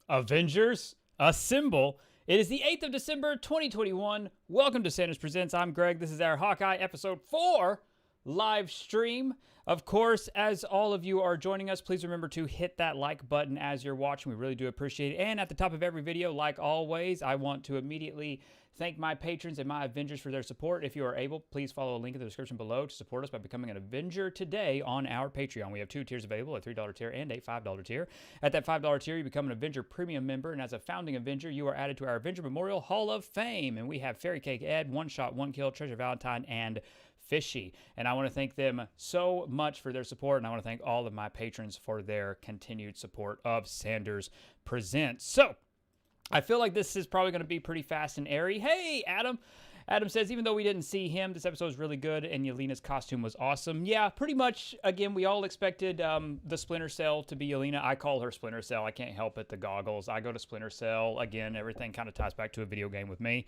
Avengers, assemble. It is the 8th of December, 2021. Welcome to Sanders Presents. I'm Greg. This is our Hawkeye episode 4 live stream. Of course, as all of you are joining us, please remember to hit that like button as you're watching. We really do appreciate it. And at the top of every video, like always, I want to immediately thank my patrons and my Avengers for their support. If you are able, please follow a link in the description below to support us by becoming an Avenger today on our Patreon. We have 2 tiers available, a $3 tier and a $5 tier. At that $5 tier, you become an Avenger Premium member, and as a founding Avenger, you are added to our Avenger Memorial Hall of Fame. And we have Fairy Cake Ed, One Shot, One Kill, Treasure Valentine, and Fishy. And I want to thank them so much for their support, and I want to thank all of my patrons for their continued support of Sanders Presents. So, I feel like this is probably going to be pretty fast and airy. Hey, Adam. Adam says, even though we didn't see him, this episode was really good, and Yelena's costume was awesome. Yeah, pretty much, again, we all expected the Splinter Cell to be Yelena. I call her Splinter Cell. I can't help it, the goggles. I go to Splinter Cell. Again, everything kind of ties back to a video game with me.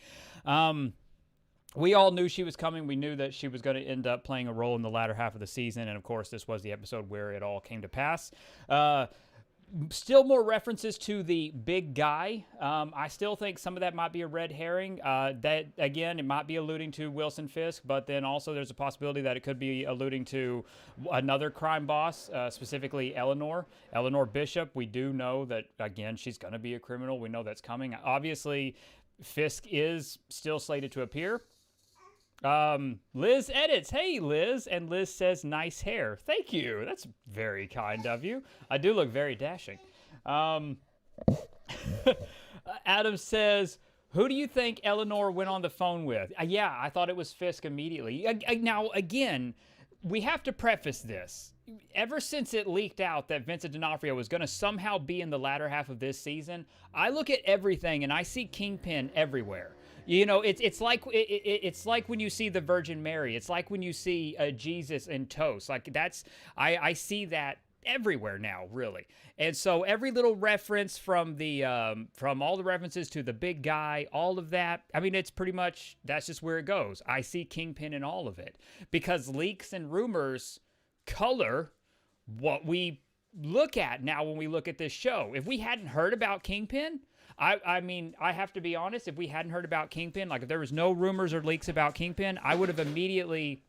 We all knew she was coming. We knew that she was going to end up playing a role in the latter half of the season, and of course, this was the episode where it all came to pass. Still more references to the big guy. I still think some of that might be a red herring. That, again, it might be alluding to Wilson Fisk, but then also there's a possibility that it could be alluding to another crime boss, specifically Eleanor Bishop. We do know that, again, she's going to be a criminal. We know that's coming. Obviously, Fisk is still slated to appear. Liz edits. Hey, Liz. And Liz says, nice hair. Thank you. That's very kind of you. I do look very dashing. Adam says, who do you think Eleanor went on the phone with? Yeah, I thought it was Fisk immediately. Now, again, we have to preface this. Ever since it leaked out that Vincent D'Onofrio was going to somehow be in the latter half of this season, I look at everything and I see Kingpin everywhere. You know, it's like when you see the Virgin Mary. It's like when you see Jesus in toast. Like I see that everywhere now, really. And so every little reference from all the references to the big guy, all of that. I mean, it's pretty much that's just where it goes. I see Kingpin in all of it because leaks and rumors color what we look at now when we look at this show. If we hadn't heard about Kingpin. I mean, I have to be honest, if we hadn't heard about Kingpin, like if there was no rumors or leaks about Kingpin, I would have only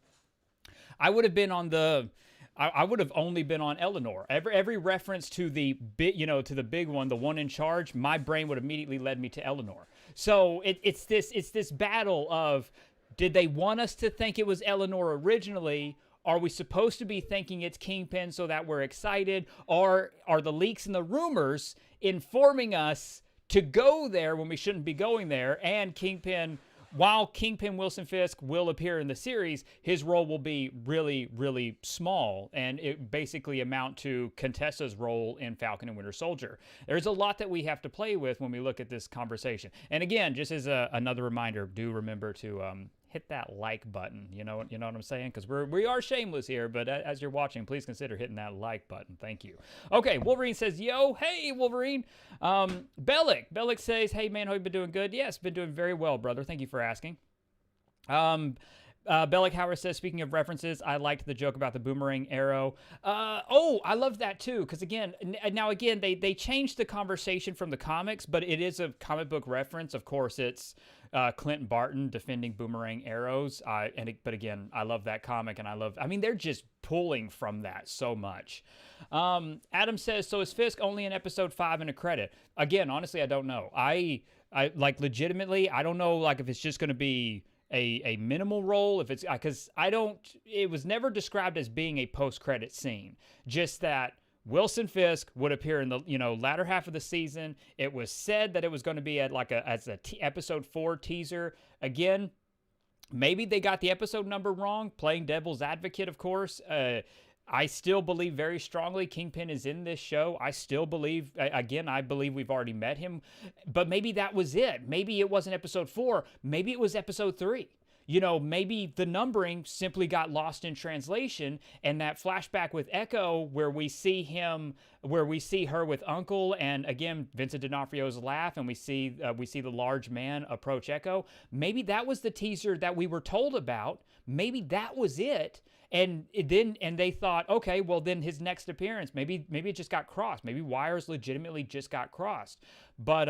been on Eleanor. Every reference to the big one, the one in charge, my brain would immediately led me to Eleanor. So it's this battle of, did they want us to think it was Eleanor originally? Are we supposed to be thinking it's Kingpin so that we're excited? Or are the leaks and the rumors informing us to go there when we shouldn't be going there? And Kingpin, while Kingpin Wilson Fisk will appear in the series, his role will be really, really small, and it basically amount to Contessa's role in Falcon and Winter Soldier. There's a lot that we have to play with when we look at this conversation. And again, just as another reminder, do remember to hit that like button. You know what I'm saying? Because we are shameless here, but as you're watching, please consider hitting that like button. Thank you. Okay, Wolverine says, yo, hey, Wolverine. Bellic says, hey, man, hope you've been doing good. Yes, been doing very well, brother. Thank you for asking. Bellic Howard says, speaking of references, I liked the joke about the boomerang arrow. I love that too, because again, they changed the conversation from the comics, but it is a comic book reference. Of course, it's Clint Barton defending boomerang arrows. But again, I love that comic, and they're just pulling from that so much. Adam says, so is Fisk only in episode 5 in a credit? Again, honestly, I don't know. I like legitimately, I don't know, like if it's just going to be a minimal role, if it's because it was never described as being a post-credit scene, just that Wilson Fisk would appear in the latter half of the season. It was said that it was going to be as a episode 4 teaser. Again, maybe they got the episode number wrong, playing devil's advocate, of course. I still believe very strongly Kingpin is in this show. I still believe, again, I believe we've already met him. But maybe that was it. Maybe it wasn't episode 4. Maybe it was episode 3. Maybe the numbering simply got lost in translation, and that flashback with Echo where we see her with Uncle, and again, Vincent D'Onofrio's laugh, and we see the large man approach Echo. Maybe that was the teaser that we were told about. Maybe that was it. And they thought, okay, well then his next appearance, maybe it just got crossed. Maybe wires legitimately just got crossed. But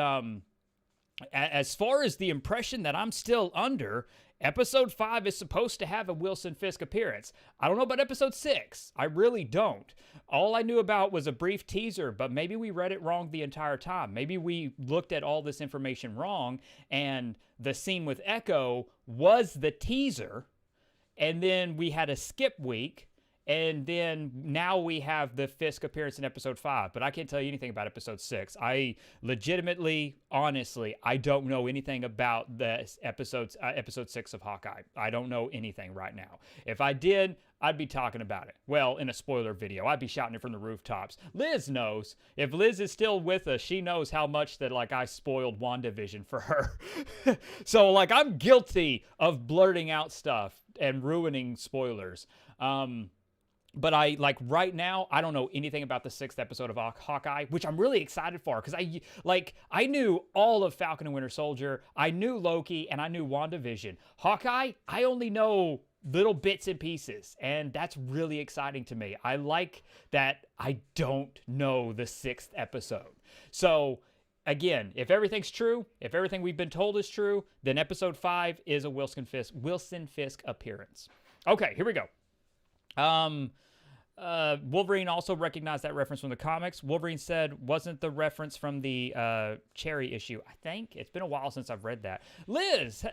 as far as the impression that I'm still under, episode 5 is supposed to have a Wilson Fisk appearance. I don't know about episode 6. I really don't. All I knew about was a brief teaser, but maybe we read it wrong the entire time. Maybe we looked at all this information wrong, and the scene with Echo was the teaser, and then we had a skip week, and then now we have the Fisk appearance in episode 5. But I can't tell you anything about episode 6. I legitimately, honestly, I don't know anything about the episode 6 of Hawkeye. I don't know anything right now. If I did, I'd be talking about it. Well, in a spoiler video, I'd be shouting it from the rooftops. Liz knows. If Liz is still with us, she knows how much that, like, I spoiled WandaVision for her. So, like, I'm guilty of blurting out stuff and ruining spoilers. But right now, I don't know anything about the 6th episode of Hawkeye, which I'm really excited for, because I knew all of Falcon and Winter Soldier, I knew Loki, and I knew WandaVision. Hawkeye, I only know little bits and pieces, and that's really exciting to me. I like that I don't know the 6th episode. So, again, if everything's true, if everything we've been told is true, then episode 5 is a Wilson Fisk appearance. Okay, here we go. Wolverine also recognized that reference from the comics. Wolverine said, wasn't the reference from the Cherry issue? I think. It's been a while since I've read that. Liz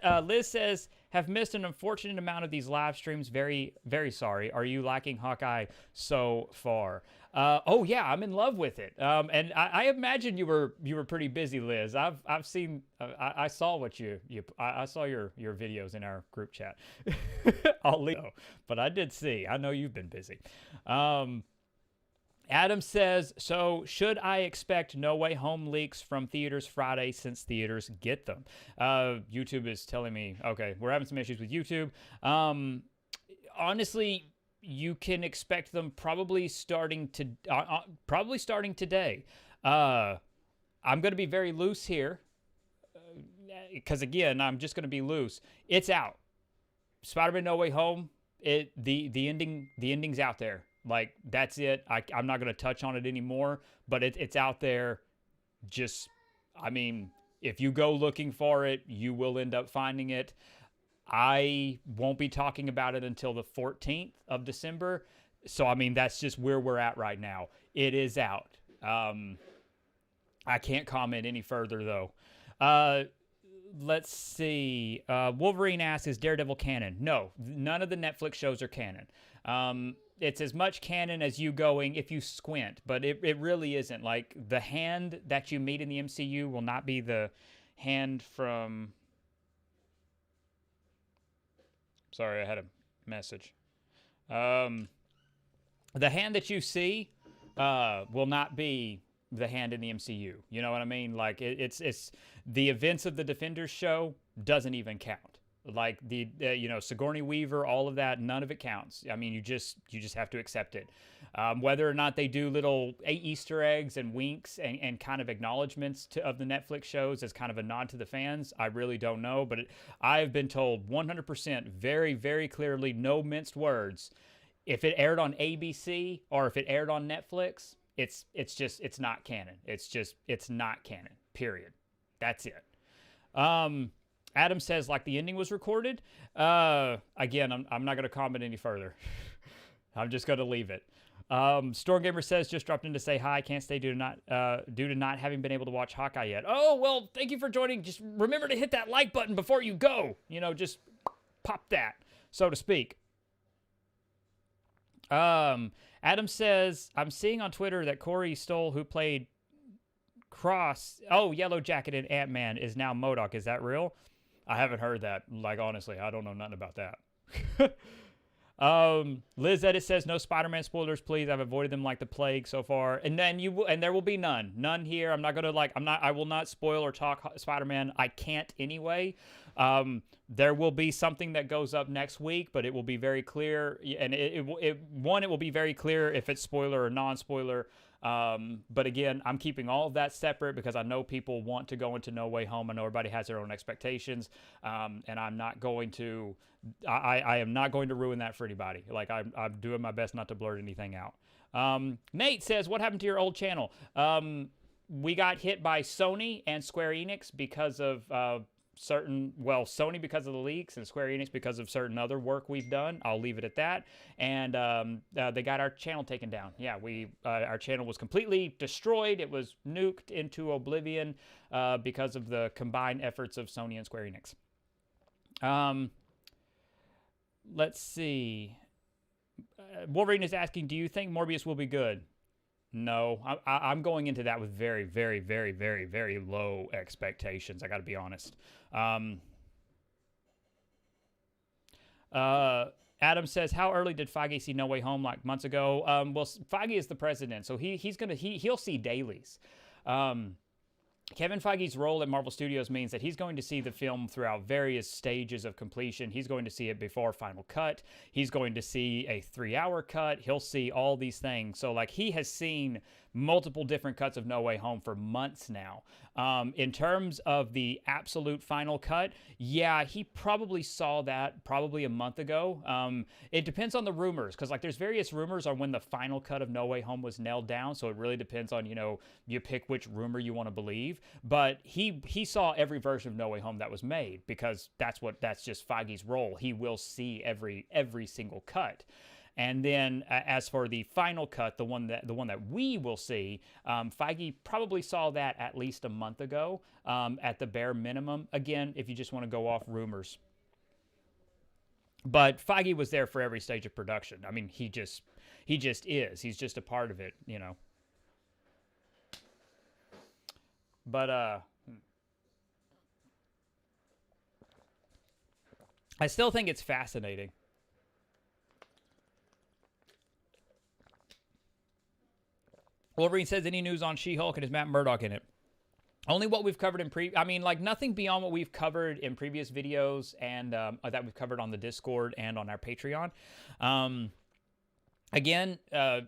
says, have missed an unfortunate amount of these live streams. Very, very sorry. Are you liking Hawkeye so far? Oh yeah, I'm in love with it. And I imagine you were pretty busy, Liz. I've seen, I saw what I saw your videos in our group chat. I'll leave, but I did see. I know you've been busy. Adam says, so should I expect No Way Home leaks from theaters Friday since theaters get them? YouTube is telling me, okay, we're having some issues with YouTube. Honestly, you can expect them probably starting today. I'm going to be very loose here because, again, I'm just going to be loose. It's out. Spider-Man No Way Home, the ending's out there. Like, that's it. I'm not going to touch on it anymore, but it's out there. Just, I mean, if you go looking for it, you will end up finding it. I won't be talking about it until the 14th of December. So, I mean, that's just where we're at right now. It is out. I can't comment any further, though. Let's see. Wolverine asks, is Daredevil canon? No, none of the Netflix shows are canon. It's as much canon as you going if you squint, but it really isn't. Like, the hand that you meet in the MCU will not be the hand from... Sorry, I had a message. The hand that you see will not be the hand in the MCU. You know what I mean? Like, it's the events of the Defenders show doesn't even count. Like, the Sigourney Weaver, all of that, none of it counts. I mean, you just have to accept it. Whether or not they do little Easter eggs and winks and kind of acknowledgments of the Netflix shows as kind of a nod to the fans, I really don't know. But I've been told 100% very, very clearly, no minced words. If it aired on ABC or if it aired on Netflix, it's not canon. It's not canon, period. That's it. Adam says, like, the ending was recorded. Again, I'm not going to comment any further. I'm just going to leave it. Storm Gamer says, just dropped in to say hi. Can't stay due to not having been able to watch Hawkeye yet. Oh, well, thank you for joining. Just remember to hit that like button before you go. Just pop that, so to speak. Adam says, I'm seeing on Twitter that Corey Stoll, who played Yellow Jacket in Ant-Man, is now MODOK. Is that real? I haven't heard that. Like, honestly, I don't know nothing about that. Liz Edit says, no Spider-Man spoilers, please. I've avoided them like the plague so far. And then there will be none here. I will not spoil or talk Spider-Man. I can't anyway. There will be something that goes up next week, but it will be very clear. And it will be very clear if it's spoiler or non-spoiler. But again, I'm keeping all of that separate because I know people want to go into No Way Home. I know everybody has their own expectations, and I'm not going to. I am not going to ruin that for anybody. Like I'm doing my best not to blurt anything out. Nate says, "What happened to your old channel?" We got hit by Sony and Square Enix because of Sony because of the leaks and Square Enix because of certain other work we've done. I'll leave it at that. And they got our channel taken down. Yeah, our channel was completely destroyed. It was nuked into oblivion because of the combined efforts of Sony and Square Enix. Let's see. Wolverine is asking, do you think Morbius will be good? No, I'm going into that with very, very, very, very, very low expectations. I got to be honest. Adam says, how early did Feige see No Way Home? Like months ago? Well, Feige is the president, so he'll see dailies. Kevin Feige's role at Marvel Studios means that he's going to see the film throughout various stages of completion. He's going to see it before final cut. He's going to see a 3-hour cut. He'll see all these things. So, like, he has seen multiple different cuts of No Way Home for months now. In terms of the absolute final cut, yeah, he probably saw that probably a month ago. It depends on the rumors, because, like, there's various rumors on when the final cut of No Way Home was nailed down, so it really depends on, you pick which rumor you want to believe. But he saw every version of No Way Home that was made, because that's just Feige's role. He will see every single cut. And then as for the final cut, the one that we will see, Feige probably saw that at least a month ago, at the bare minimum. Again, if you just want to go off rumors. But Feige was there for every stage of production. I mean, he just is. He's just a part of it, But I still think it's fascinating. Wolverine says, any news on She-Hulk and is Matt Murdock in it? Only what we've covered in nothing beyond what we've covered in previous videos and that we've covered on the Discord and on our Patreon. Again,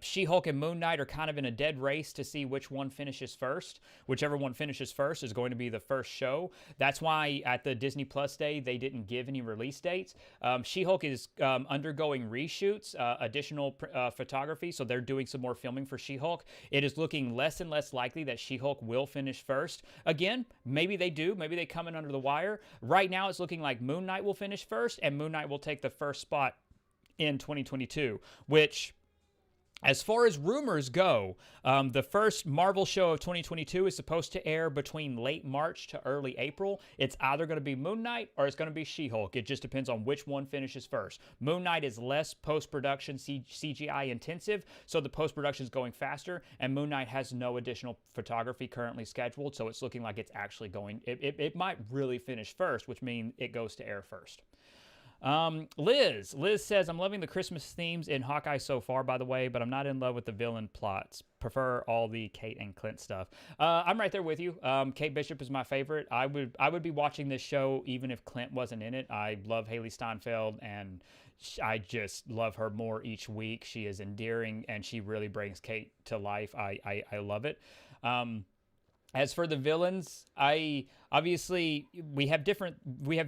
She-Hulk and Moon Knight are kind of in a dead race to see which one finishes first. Whichever one finishes first is going to be the first show. That's why at the Disney Plus Day, they didn't give any release dates. She-Hulk is undergoing reshoots, additional photography, so they're doing some more filming for She-Hulk. It is looking less and less likely that She-Hulk will finish first. Again, maybe they do. Maybe they come in under the wire. Right now, it's looking like Moon Knight will finish first, and Moon Knight will take the first spot in 2022, which, as far as rumors go, the first Marvel show of 2022 is supposed to air between late March to early April. It's either going to be Moon Knight or it's going to be She-Hulk. It just depends on which one finishes first. Moon Knight is less post-production CGI intensive, so the post-production is going faster, and Moon Knight has no additional photography currently scheduled, so it's looking like it's actually going, it might really finish first, which means it goes to air first. Liz says, I'm loving the Christmas themes in Hawkeye so far, by the way, but I'm not in love with the villain plots. Prefer all the Kate and Clint stuff. I'm right there with you. Kate Bishop is my favorite. I would be watching this show even if Clint wasn't in it. I love Haley Steinfeld, and I just love her more each week. She is endearing, and she really brings Kate to life. I love it. As for the villains, obviously we have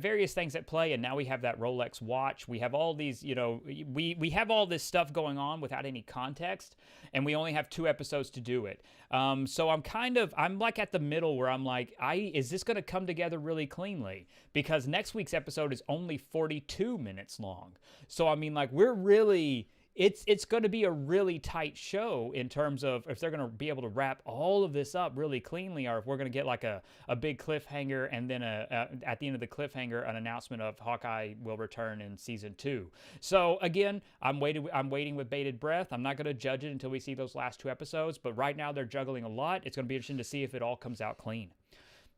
various things at play, and now we have that Rolex watch. We have all these, we have all this stuff going on without any context, and we only have 2 episodes to do it. So I'm like at the middle where I'm like, is this going to come together really cleanly? Because next week's episode is only 42 minutes long. So I mean, like, we're really, it's going to be a really tight show in terms of if they're going to be able to wrap all of this up really cleanly, or if we're going to get like a big cliffhanger, and then at the end of the cliffhanger, an announcement of Hawkeye will return in season 2. So again, I'm waiting with bated breath. I'm not going to judge it until we see those last 2 episodes, but right now they're juggling a lot. It's going to be interesting to see if it all comes out clean,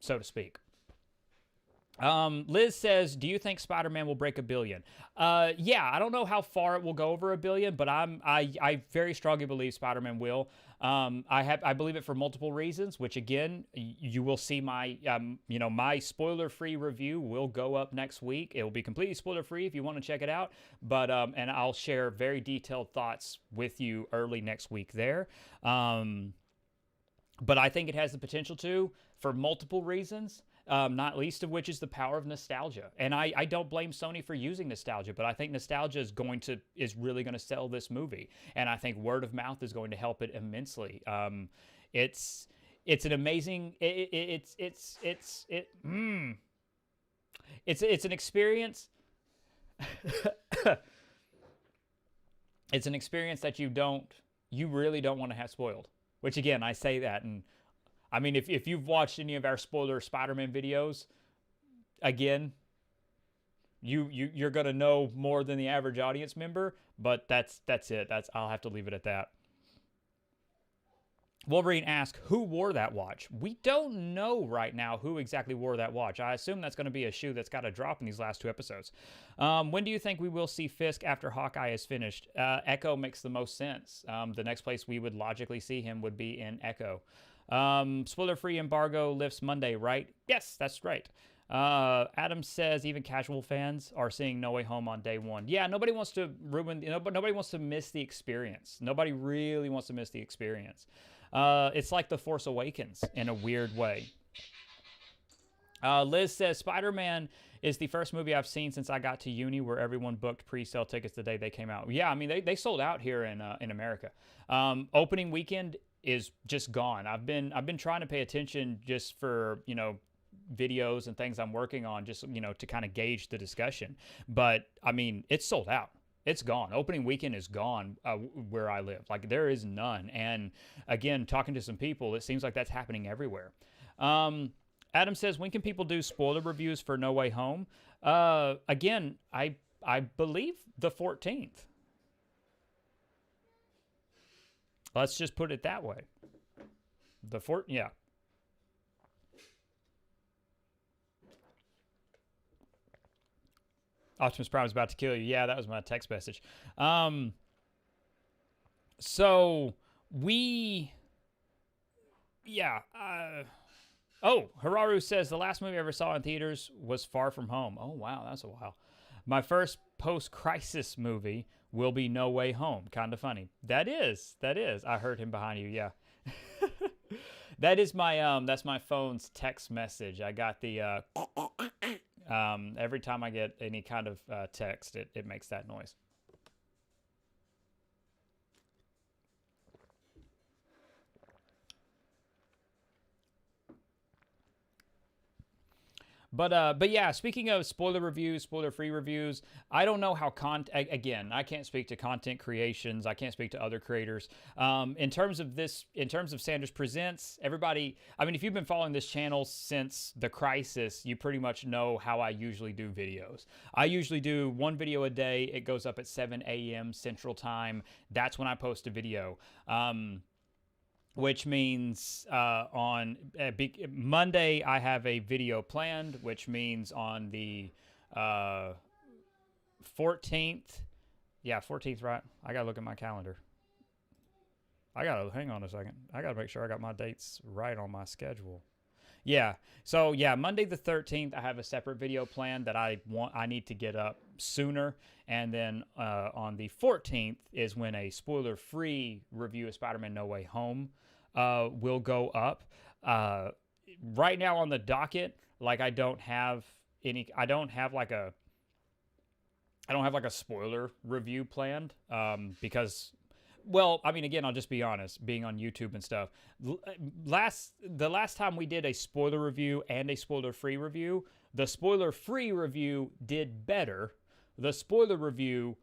so to speak. Liz says, do you think Spider-Man will break $1 billion? Yeah, I don't know how far it will go over $1 billion, but I very strongly believe Spider-Man will. I believe it for multiple reasons, which again, you will see my, my spoiler-free review will go up next week. It will be completely spoiler-free if you want to check it out. But, and I'll share very detailed thoughts with you early next week there. But I think it has the potential to, for multiple reasons. Not least of which is the power of nostalgia. And I don't blame Sony for using nostalgia, but I think nostalgia is really going to sell this movie. And I think word of mouth is going to help it immensely. It's an amazing, it's an experience. It's an experience that you really don't want to have spoiled. Which again, I say that, and I mean, if you've watched any of our spoiler Spider-Man videos, again, you're gonna know more than the average audience member. But that's it. I'll have to leave it at that. Wolverine asks, who wore that watch? We don't know right now who exactly wore that watch. I assume that's going to be a shoe that's got to drop in these last 2 episodes. When do you think we will see Fisk after Hawkeye is finished? Echo makes the most sense. The next place we would logically see him would be in Echo. Spoiler-free embargo lifts Monday, right? Yes, that's right. Adam says even casual fans are seeing No Way Home on day 1. Yeah, nobody wants to nobody wants to miss the experience. Nobody really wants to miss the experience. It's like The Force Awakens in a weird way. Liz says Spider-Man is the first movie I've seen since I got to uni where everyone booked pre-sale tickets the day they came out. Yeah, I mean, they sold out here in America. Opening weekend is just gone. I've been trying to pay attention just for, videos and things I'm working on, just, to kind of gauge the discussion. But I mean, it's sold out. It's gone. Opening weekend is gone where I live. Like, there is none. And again, talking to some people, it seems like that's happening everywhere. Adam says, when can people do spoiler reviews for No Way Home? Again, I believe the 14th. Let's just put it that way. Yeah. Optimus Prime is about to kill you. Yeah, that was my text message. So we, yeah. Hararu says the last movie I ever saw in theaters was Far From Home. Oh, wow, that's a while. My first post-crisis movie will be No Way Home. Kind of funny. That is. I heard him behind you. Yeah. That's my phone's text message. I got the, every time I get any kind of text, it makes that noise. But yeah, speaking of spoiler reviews, spoiler-free reviews, I don't know how again, I can't speak to content creations. I can't speak to other creators. In terms of Sanders Presents, everybody, I mean, if you've been following this channel since the crisis, you pretty much know how I usually do videos. I usually do 1 video a day. It goes up at 7 a.m. Central Time. That's when I post a video. Which means on Monday I have a video planned, which means on the 14th. Yeah, 14th, right? I got to look at my calendar. Hang on a second. I got to make sure I got my dates right on my schedule. Yeah. So yeah, Monday the 13th, I have a separate video plan that I need to get up sooner. And then on the 14th is when a spoiler-free review of Spider-Man No Way Home will go up. Right now on the docket, like I don't have like a spoiler review planned because, well, I mean, again, I'll just be honest, being on YouTube and stuff. The last time we did a spoiler review and a spoiler-free review, the spoiler-free review did better. The spoiler review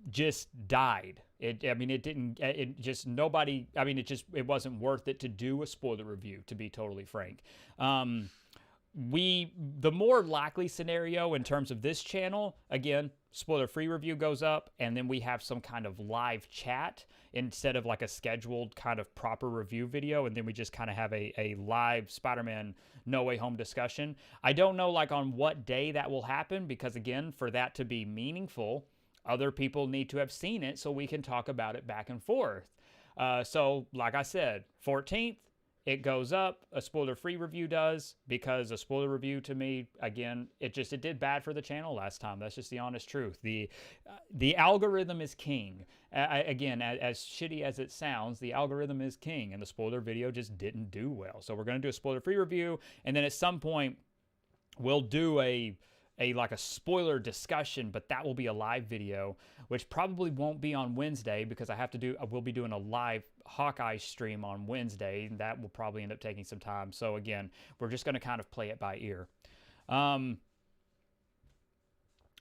just died. It wasn't worth it to do a spoiler review, to be totally frank. The more likely scenario in terms of this channel, again, spoiler-free review goes up, and then we have some kind of live chat instead of like a scheduled kind of proper review video, and then we just kind of have a live Spider-Man No Way Home discussion. I don't know like on what day that will happen, because again, for that to be meaningful, other people need to have seen it so we can talk about it back and forth. So, like I said, 14th, it goes up. A spoiler-free review does, because a spoiler review, to me, again, it did bad for the channel last time. That's just the honest truth. The algorithm is king. Again, as shitty as it sounds, the algorithm is king, and the spoiler video just didn't do well. So we're going to do a spoiler-free review, and then at some point, we'll do a spoiler discussion, but that will be a live video, which probably won't be on Wednesday, because we'll be doing a live Hawkeye stream on Wednesday, and that will probably end up taking some time. So again, we're just going to kind of play it by ear.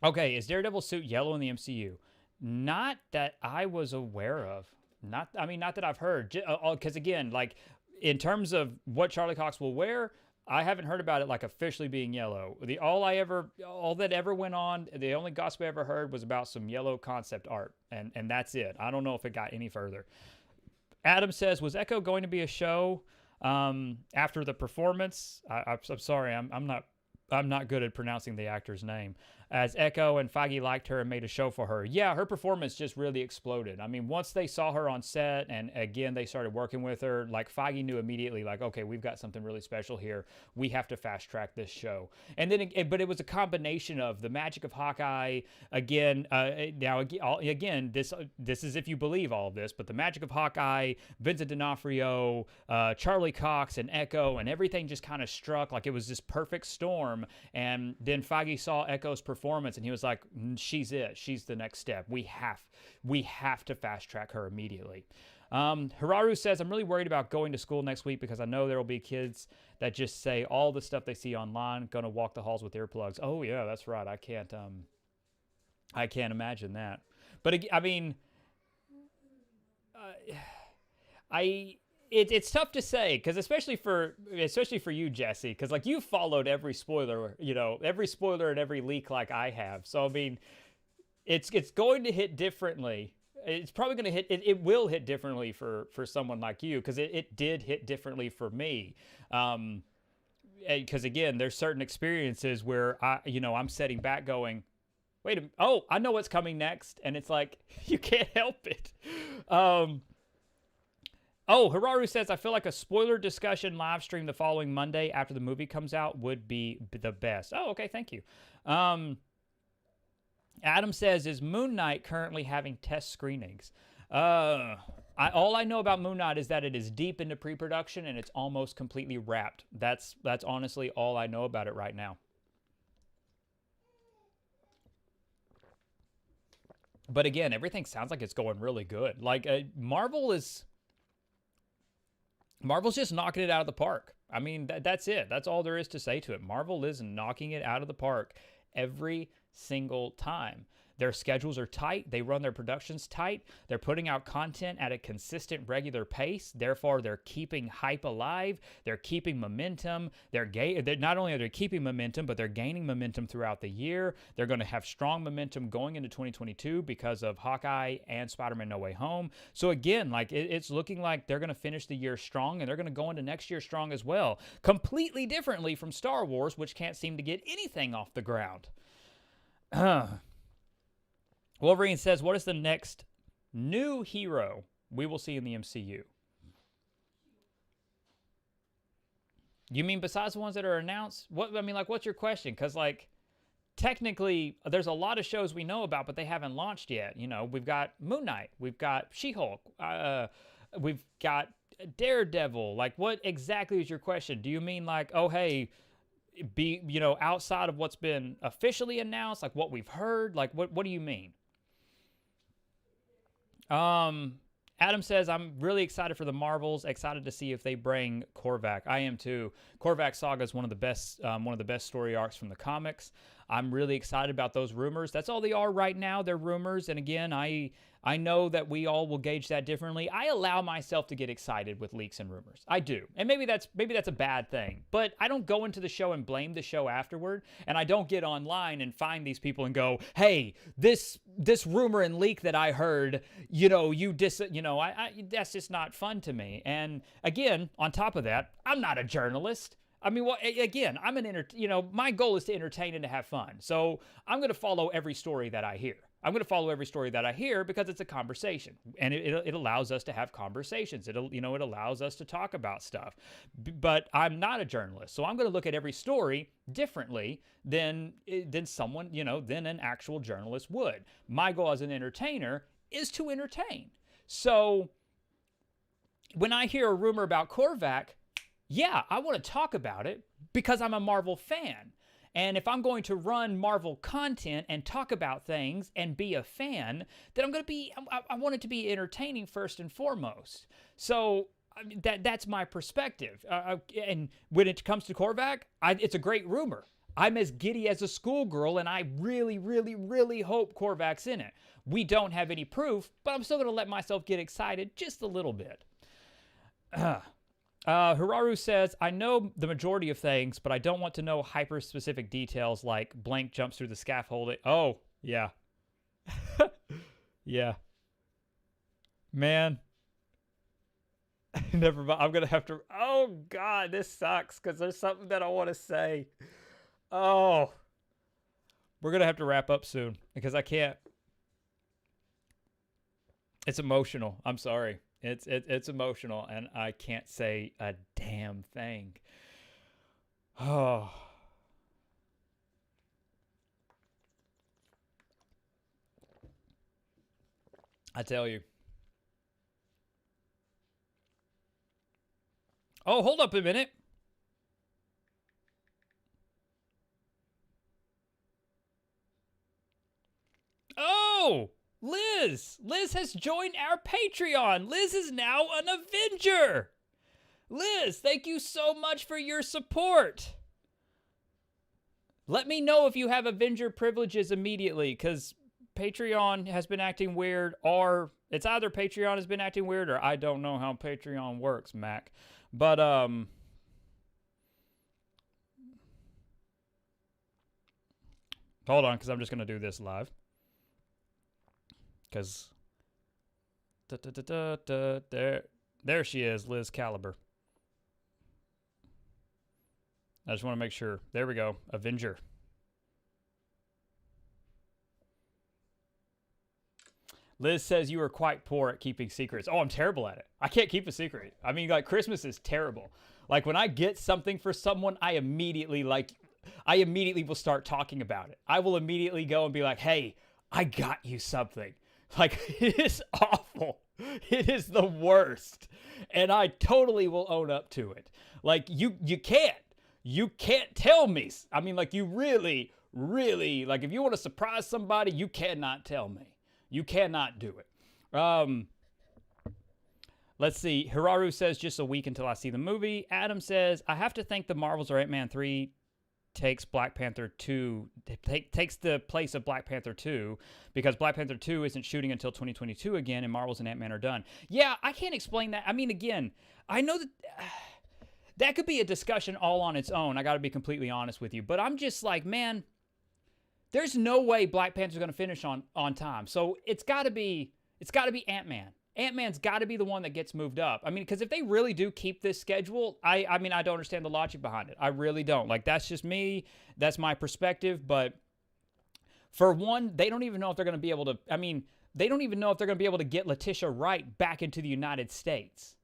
Okay, is Daredevil's suit yellow in the MCU? Not that I was aware of. Not that I've heard. Because again, like, in terms of what Charlie Cox will wear, I haven't heard about it like officially being yellow. All that ever went on, the only gossip I ever heard was about some yellow concept art, and that's it. I don't know if it got any further. Adam says, was Echo going to be a show after the performance? I'm sorry, I'm not good at pronouncing the actor's name. As Echo and Feige liked her and made a show for her. Yeah, her performance just really exploded. I mean, once they saw her on set and again, they started working with her, like, Feige knew immediately, like, okay, we've got something really special here. We have to fast track this show. And then, but it was a combination of the magic of Hawkeye, again, this is if you believe all of this, but the magic of Hawkeye, Vincent D'Onofrio, Charlie Cox, and Echo, and everything just kind of struck like it was this perfect storm. And then Feige saw Echo's performance, and he was like, she's it. She's the next step. We have to fast track her immediately. Hiraru says, I'm really worried about going to school next week because I know there will be kids that just say all the stuff they see online, gonna walk the halls with earplugs. Oh yeah, that's right. I can't imagine that. But I mean, it's tough to say, because especially for you, Jesse, because like you followed every spoiler, every spoiler and every leak like I have. So I mean, it's going to hit differently. It's probably going to hit. It will hit differently for someone like you, because it did hit differently for me. Because again, there's certain experiences where I'm sitting back going, wait a minute, oh, I know what's coming next, and it's like you can't help it. Oh, Hiraru says, I feel like a spoiler discussion live stream the following Monday after the movie comes out would be the best. Oh, okay, thank you. Adam says, is Moon Knight currently having test screenings? All I know about Moon Knight is that it is deep into pre-production and it's almost completely wrapped. That's honestly all I know about it right now. But again, everything sounds like it's going really good. Like, Marvel's just knocking it out of the park. I mean, that's it. That's all there is to say to it. Marvel is knocking it out of the park every single time. Their schedules are tight. They run their productions tight. They're putting out content at a consistent, regular pace. Therefore, they're keeping hype alive. They're keeping momentum. They're not only are they keeping momentum, but they're gaining momentum throughout the year. They're going to have strong momentum going into 2022 because of Hawkeye and Spider-Man No Way Home. So again, like it's looking like they're going to finish the year strong, and they're going to go into next year strong as well. Completely differently from Star Wars, which can't seem to get anything off the ground. Wolverine says, what is the next new hero we will see in the MCU? You mean besides the ones that are announced? What's your question? Because, like, technically, there's a lot of shows we know about, but they haven't launched yet. We've got Moon Knight. We've got She-Hulk. We've got Daredevil. Like, what exactly is your question? Do you mean, like, oh, hey, outside of what's been officially announced, like what we've heard? Like, what do you mean? Adam says, I'm really excited for the Marvels, excited to see if they bring Korvac. I am too. Korvac Saga is one of the best story arcs from the comics. I'm really excited about those rumors. That's all they are right now. They're rumors. And again, I know that we all will gauge that differently. I allow myself to get excited with leaks and rumors. I do. And maybe that's a bad thing. But I don't go into the show and blame the show afterward. And I don't get online and find these people and go, hey, this rumor and leak that I heard, that's just not fun to me. And again, on top of that, I'm not a journalist. I mean, again, my goal is to entertain and to have fun. So I'm going to follow every story that I hear. I'm going to follow every story that I hear because it's a conversation, and it allows us to have conversations. It allows us to talk about stuff. But I'm not a journalist, so I'm going to look at every story differently than someone, than an actual journalist would. My goal as an entertainer is to entertain. So when I hear a rumor about Korvac, yeah, I want to talk about it because I'm a Marvel fan. And if I'm going to run Marvel content and talk about things and be a fan, then I want it to be entertaining first and foremost. So that's my perspective. And when it comes to Korvac, it's a great rumor. I'm as giddy as a schoolgirl, and I really, really, really hope Korvac's in it. We don't have any proof, but I'm still going to let myself get excited just a little bit. Hiraru says, I know the majority of things, but I don't want to know hyper-specific details like blank jumps through the scaffolding. Oh, yeah. Yeah. Man. Never mind. I'm going to have to... Oh, God, this sucks because there's something that I want to say. Oh. We're going to have to wrap up soon because I can't... It's emotional. I'm sorry. It's emotional, and I can't say a damn thing. Oh. I tell you. Oh, hold up a minute. Oh! Liz has joined our Patreon. Liz is now an Avenger. Liz, thank you so much for your support. Let me know if you have Avenger privileges immediately, because Patreon has been acting weird, or it's either Patreon has been acting weird, or I don't know how Patreon works, Mac. But, hold on, because I'm just going to do this live. Because there she is, Liz Caliber. I just want to make sure. There we go. Avenger. Liz says you are quite poor at keeping secrets. Oh, I'm terrible at it. I can't keep a secret. I mean, like, Christmas is terrible. Like, when I get something for someone, I immediately will start talking about it. I will immediately go and be like, hey, I got you something. Like, it is awful. It is the worst. And I totally will own up to it. Like, you can't tell me. I mean, like, you really, like, if you want to surprise somebody, you cannot tell me. You cannot do it. Let's see. Hiraru says, just a week until I see the movie. Adam says, I have to think the Marvels or Ant-Man 3 takes Black Panther 2, takes the place of Black Panther 2, because Black Panther 2 isn't shooting until 2022 again, and Marvels and Ant-Man are done. Yeah, I can't explain that. I mean, again, I know that that could be a discussion all on its own. I got to be completely honest with you. But I'm just like, man, there's no way Black Panther's going to finish on time. So it's got to be Ant-Man. Ant-Man's got to be the one that gets moved up. I mean, because if they really do keep this schedule, I mean, I don't understand the logic behind it. I really don't. Like, that's just me. That's my perspective. But for one, they don't even know if they're going to be able to, I mean, they don't even know if they're going to be able to get Letitia Wright back into the United States.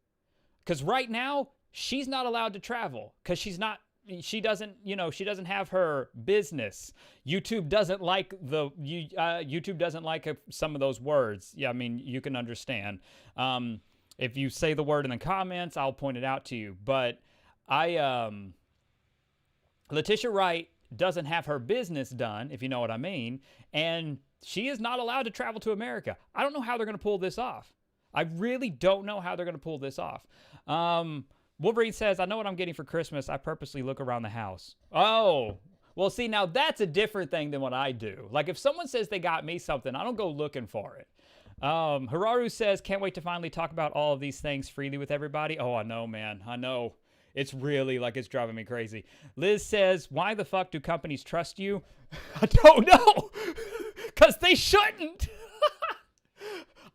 Because right now, she's not allowed to travel because she doesn't have her business. YouTube doesn't like some of those words. Yeah, I mean, you can understand. If you say the word in the comments, I'll point it out to you. But Letitia Wright doesn't have her business done, if you know what I mean, and she is not allowed to travel to America. I don't know how they're going to pull this off. I really don't know how they're going to pull this off. Wolverine says, I know what I'm getting for Christmas. I purposely look around the house. Oh, well, see, now that's a different thing than what I do. Like, if someone says they got me something, I don't go looking for it. Hiraru says, can't wait to finally talk about all of these things freely with everybody. Oh, I know, man. I know. It's really, like, it's driving me crazy. Liz says, why the fuck do companies trust you? I don't know. Because they shouldn't.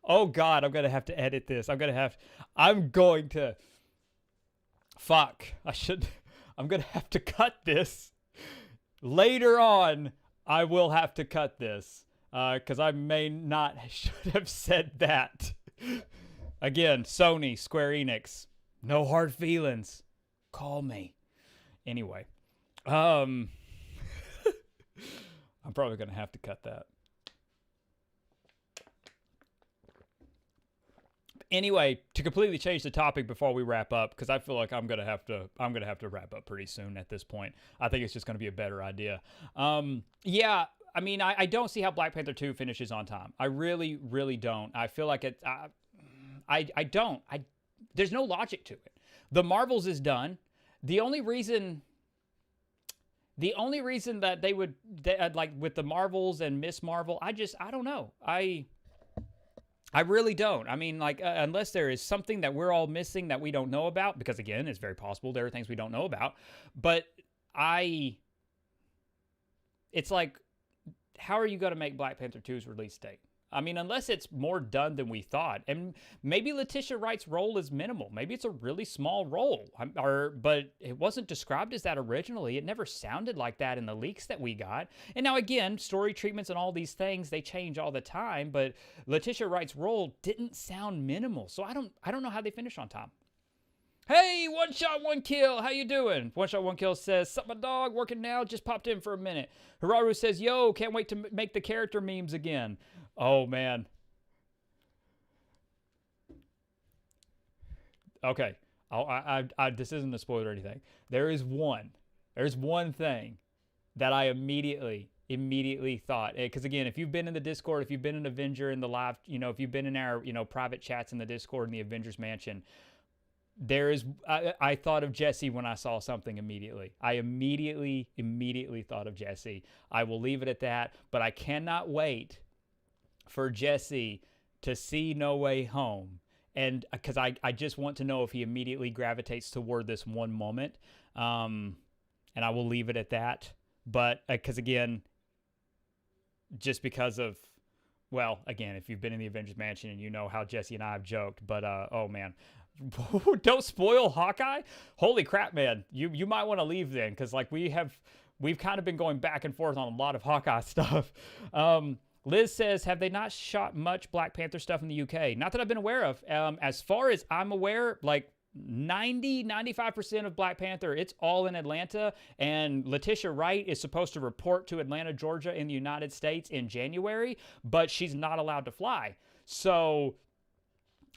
Oh, God, I'm going to have to edit this. I'm going to... Fuck. I'm going to have to cut this. Later on, I will have to cut this. because I may not should have said that. Again, Sony, Square Enix, no hard feelings. Call me. Anyway, I'm probably gonna have to cut that. Anyway, to completely change the topic before we wrap up, because I feel like I'm gonna have to wrap up pretty soon at this point. I think it's just gonna be a better idea. Yeah, I mean, I don't see how Black Panther 2 finishes on time. I really, really don't. I feel like it. I don't. There's no logic to it. The Marvels is done. The only reason that they would like with the Marvels and Miss Marvel, I don't know. I really don't. I mean, like, unless there is something that we're all missing that we don't know about, because again, it's very possible there are things we don't know about. But it's like, how are you going to make Black Panther 2's release date? I mean, unless it's more done than we thought. And maybe Letitia Wright's role is minimal. Maybe it's a really small role. But it wasn't described as that originally. It never sounded like that in the leaks that we got. And now, again, story treatments and all these things, they change all the time. But Letitia Wright's role didn't sound minimal. So I don't know how they finish on time. Hey, One Shot, One Kill. How you doing? One Shot, One Kill says, sup, my dog, working now, just popped in for a minute. Hiraru says, yo, can't wait to make the character memes again. Oh, man. Okay. This isn't a spoiler or anything. There's one thing that I immediately thought, because again, if you've been in the Discord, if you've been an Avenger in the live, if you've been in our, private chats in the Discord in the Avengers Mansion, I thought of Jesse when I saw something immediately. I immediately thought of Jesse. I will leave it at that, but I cannot wait for Jesse to see No Way Home. And because I just want to know if he immediately gravitates toward this one moment. And I will leave it at that. But because again, just because of, well, again, if you've been in the Avengers Mansion and you know how Jesse and I have joked, but oh man, don't spoil Hawkeye. Holy crap, man. You might want to leave then, because like we've kind of been going back and forth on a lot of Hawkeye stuff. Liz says, have they not shot much Black Panther stuff in the UK? Not that I've been aware of. As far as I'm aware, like 95% of Black Panther, it's all in Atlanta, and Letitia Wright is supposed to report to Atlanta, Georgia in the United States in January, but she's not allowed to fly. So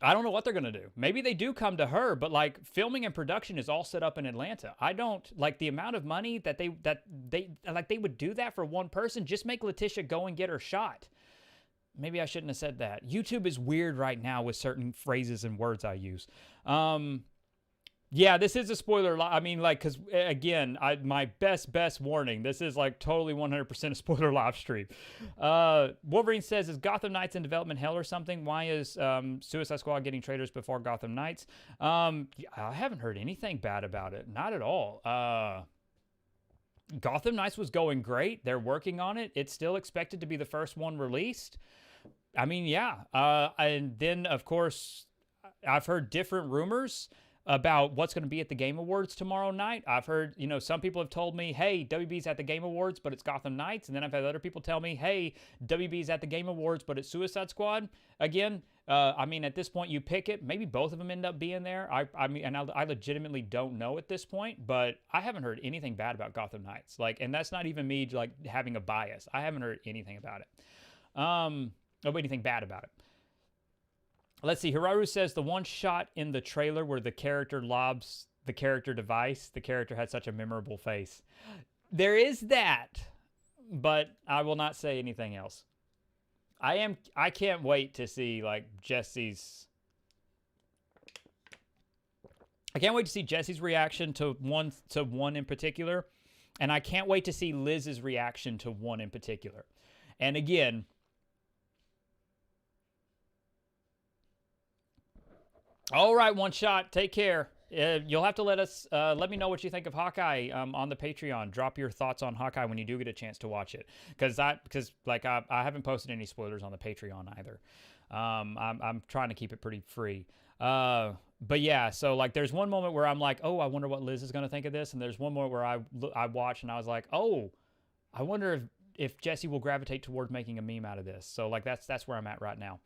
I don't know what they're going to do. Maybe they do come to her, but like filming and production is all set up in Atlanta. I don't like the amount of money that they would do that for one person. Just make Letitia go and get her shot. Maybe I shouldn't have said that. YouTube is weird right now with certain phrases and words I use. Yeah, this is a spoiler. I mean, like, because again, my best warning. This is like totally 100% a spoiler live stream. Wolverine says, is Gotham Knights in development hell or something? Why is Suicide Squad getting trailers before Gotham Knights? I haven't heard anything bad about it. Not at all. Gotham Knights was going great. They're working on it. It's still expected to be the first one released. I mean, yeah. And then, of course, I've heard different rumors about what's going to be at the Game Awards tomorrow night. I've heard, some people have told me, hey, WB's at the Game Awards, but it's Gotham Knights. And then I've had other people tell me, hey, WB's at the Game Awards, but it's Suicide Squad. Again, I mean, at this point, you pick it. Maybe both of them end up being there. I mean, and I legitimately don't know at this point, but I haven't heard anything bad about Gotham Knights. Like, and that's not even me, like, having a bias. I haven't heard anything about it. Anything bad about it. Let's see. Hiraru says the one shot in the trailer where the character lobs the character device, the character had such a memorable face. There is that, but I will not say anything else. I can't wait to see like Jesse's. I can't wait to see Jesse's reaction to one in particular, and I can't wait to see Liz's reaction to one in particular. And again, all right, One Shot, take care. You'll have to let me know what you think of Hawkeye on the Patreon. Drop your thoughts on Hawkeye when you do get a chance to watch it, because I haven't posted any spoilers on the Patreon either. I'm trying to keep it pretty free. But yeah, so like there's one moment where I'm like, oh, I wonder what Liz is gonna think of this, and there's one moment where I watched and I was like, oh, I wonder if if Jesse will gravitate towards making a meme out of this. So like that's where I'm at right now.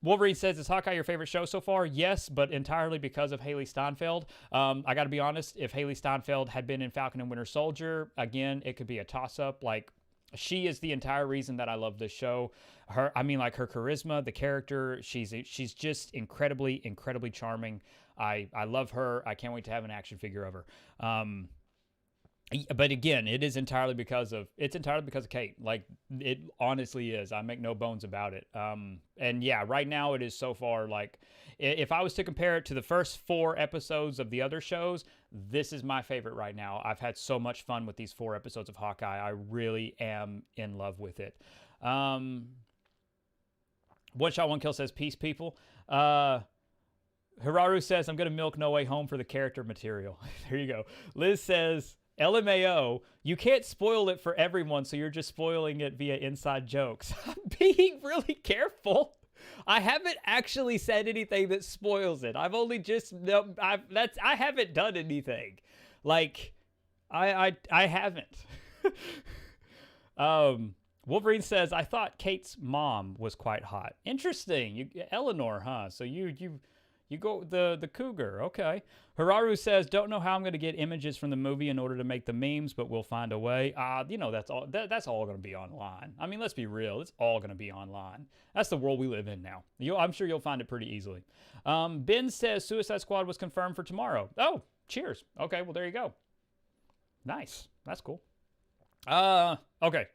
Wolverine says, is Hawkeye your favorite show so far? Yes, but entirely because of Haley Steinfeld. I got to be honest, if Haley Steinfeld had been in Falcon and Winter Soldier, again, it could be a toss-up. Like, she is the entire reason that I love this show. Her charisma, the character, she's just incredibly, incredibly charming. I love her. I can't wait to have an action figure of her. But again, it's entirely because of Kate. Like, it honestly is. I make no bones about it. And yeah, right now it is so far, like, if I was to compare it to the first 4 episodes of the other shows, this is my favorite right now. I've had so much fun with these 4 episodes of Hawkeye. I really am in love with it. One Shot One Kill says, peace, people. Hiraru says, I'm going to milk No Way Home for the character material. There you go. Liz says, LMAO, you can't spoil it for everyone, so you're just spoiling it via inside jokes. I'm being really careful. I haven't actually said anything that spoils it. I've only just I haven't done anything. Like, I haven't. Wolverine says, I thought Kate's mom was quite hot. Interesting. Eleanor, huh? So you go the cougar. Okay. Hiraru says, don't know how I'm going to get images from the movie in order to make the memes, but we'll find a way. That's all going to be online. I mean, let's be real. It's all going to be online. That's the world we live in now. I'm sure you'll find it pretty easily. Ben says Suicide Squad was confirmed for tomorrow. Oh, cheers. Okay, well, there you go. Nice. That's cool. Okay.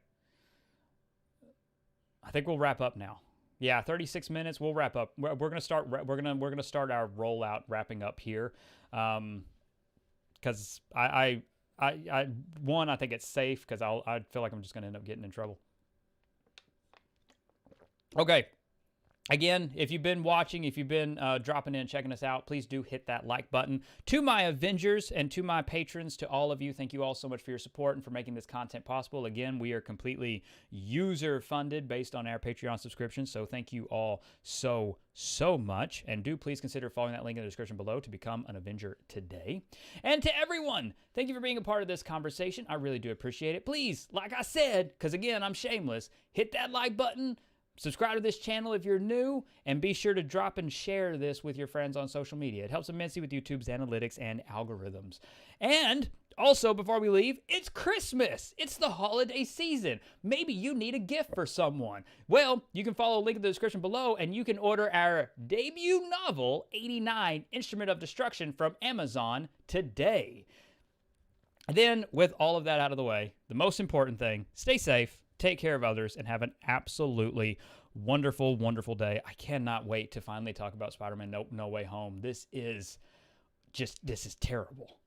I think we'll wrap up now. Yeah, 36 minutes. We'll wrap up. We're gonna start. We're gonna start our rollout, wrapping up here, because I think it's safe, because I feel like I'm just gonna end up getting in trouble. Okay. Again, if you've been watching, if you've been dropping in, checking us out, please do hit that like button. To my Avengers and to my patrons, to all of you, thank you all so much for your support and for making this content possible. Again, we are completely user-funded based on our Patreon subscription, so thank you all so much. And do please consider following that link in the description below to become an Avenger today. And to everyone, thank you for being a part of this conversation. I really do appreciate it. Please, like I said, because again, I'm shameless, hit that like button. Subscribe to this channel if you're new, and be sure to drop and share this with your friends on social media. It helps immensely with YouTube's analytics and algorithms. And also, before we leave, it's Christmas. It's the holiday season. Maybe you need a gift for someone. Well, you can follow a link in the description below, and you can order our debut novel, 89 Instrument of Destruction, from Amazon today. And then, with all of that out of the way, the most important thing, stay safe, take care of others, and have an absolutely wonderful, wonderful day. I cannot wait to finally talk about Spider-Man No Way Home. This is terrible.